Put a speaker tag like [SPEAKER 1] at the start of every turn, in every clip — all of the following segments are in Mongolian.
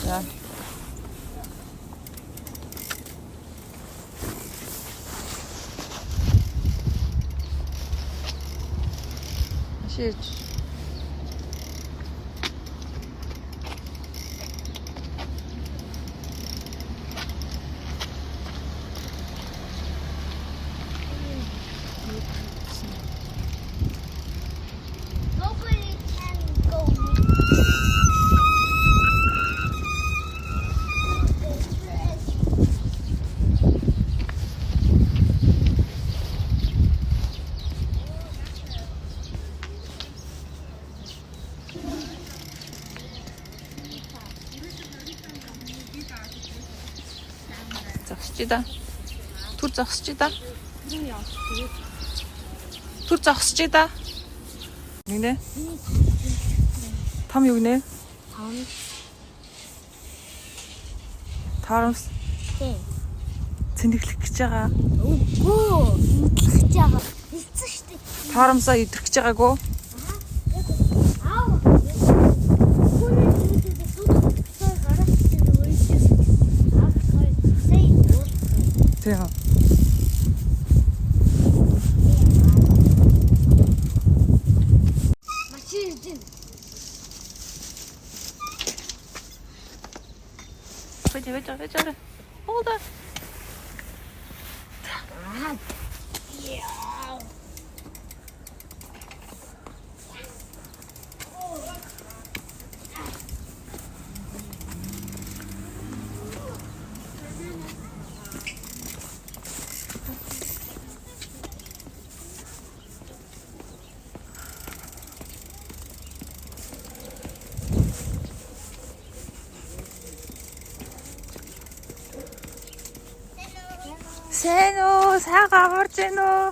[SPEAKER 1] 자. 시치.
[SPEAKER 2] Nobody can go.
[SPEAKER 1] Зогсчида. Түр зогсчида. Түр зогсчида. Юу нэ? Там юу нэ? Тарамс.
[SPEAKER 2] Тий.
[SPEAKER 1] Цэнэглэх гэж байгаа.
[SPEAKER 2] Үгүй. Мэдлэх гэж байгаа. Хэлсэн шүү дээ.
[SPEAKER 1] Тарамсаа идрэх гэж байгаагүй.
[SPEAKER 2] Аав. Хүний зүйлээ сууд гарах чинь үйлчээс. Аав хоёр сая.
[SPEAKER 1] Тийм.
[SPEAKER 2] Машин дин.
[SPEAKER 1] Вэжэ. Hold on.
[SPEAKER 2] Yeah.
[SPEAKER 1] Сайн уу? Сайхан амарч байна уу?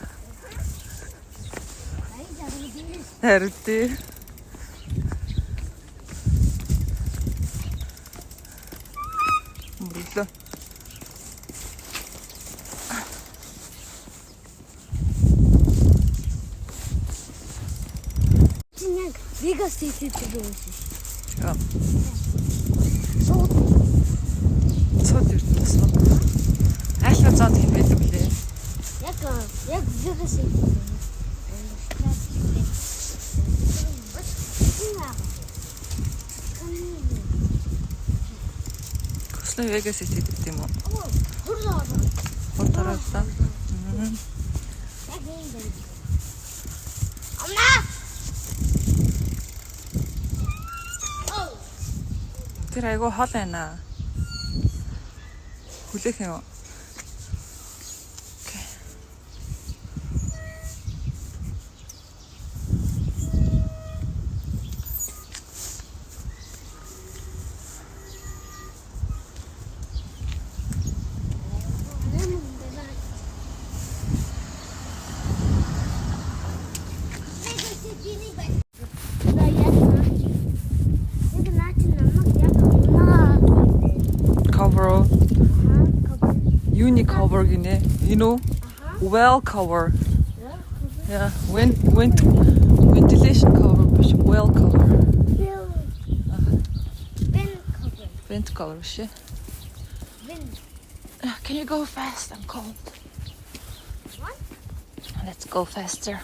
[SPEAKER 1] Харин тий. Мөрлөө.
[SPEAKER 2] Чинэг Vegas City гэдэг.
[SPEAKER 1] Яа.
[SPEAKER 2] Сууд
[SPEAKER 1] Цод ирдэнэс нь. Айлхаа зонд хэм байдаг лээ.
[SPEAKER 2] яг Vegas City.
[SPEAKER 1] Көслөө Vegas City гэдэг юм уу?
[SPEAKER 2] Хурлаа.
[SPEAKER 1] Хутараасаа.
[SPEAKER 2] Яг юм байна. Амна.
[SPEAKER 1] Тэр айгу хол байна. Хүлээх юм. Cover. Uni cover gini. You know? Well cover. Yeah. Ventilation cover. Well cover. Vent cover. Shit. Can you go fast? I'm cold.
[SPEAKER 2] What?
[SPEAKER 1] Let's go faster.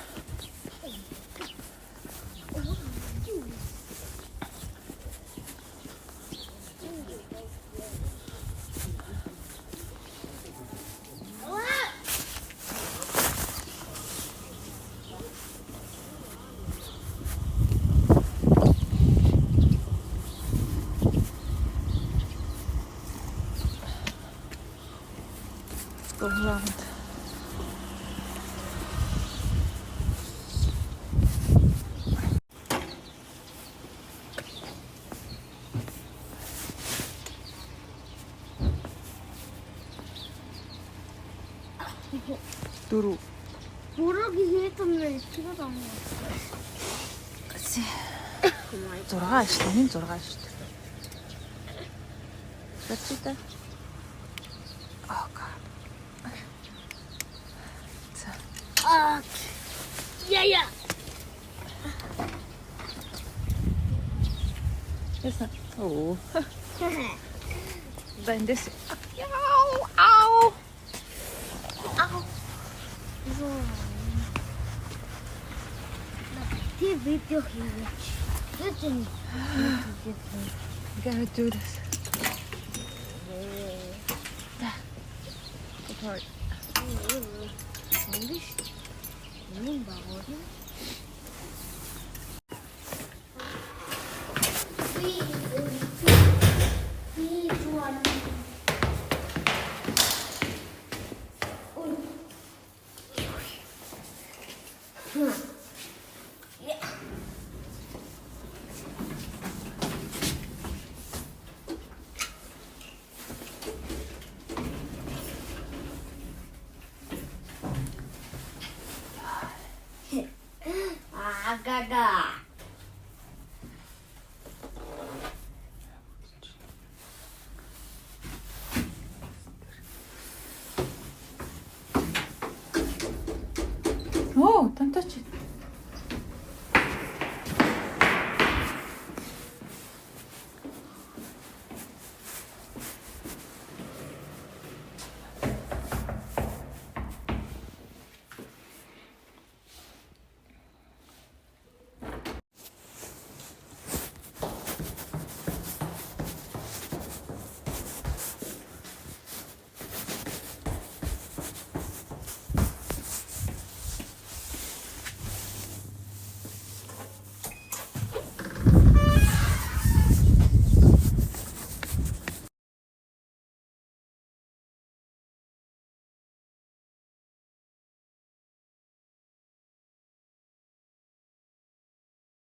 [SPEAKER 1] Go around. Duru.
[SPEAKER 2] Бурууг хийдэмээр чигээр ам.
[SPEAKER 1] Kasi. 6 шүү дээ. 6 шүү дээ. Чачита. Ага. За.
[SPEAKER 2] Яя.
[SPEAKER 1] Ясан. Оо. Then this. Ow! Ow!
[SPEAKER 2] 아우. 무서워. 나 비디오 해야지. 그랬더니.
[SPEAKER 1] You gotta do this. Go for it.
[SPEAKER 2] 우린 막어리? 이 좋아하는 아가가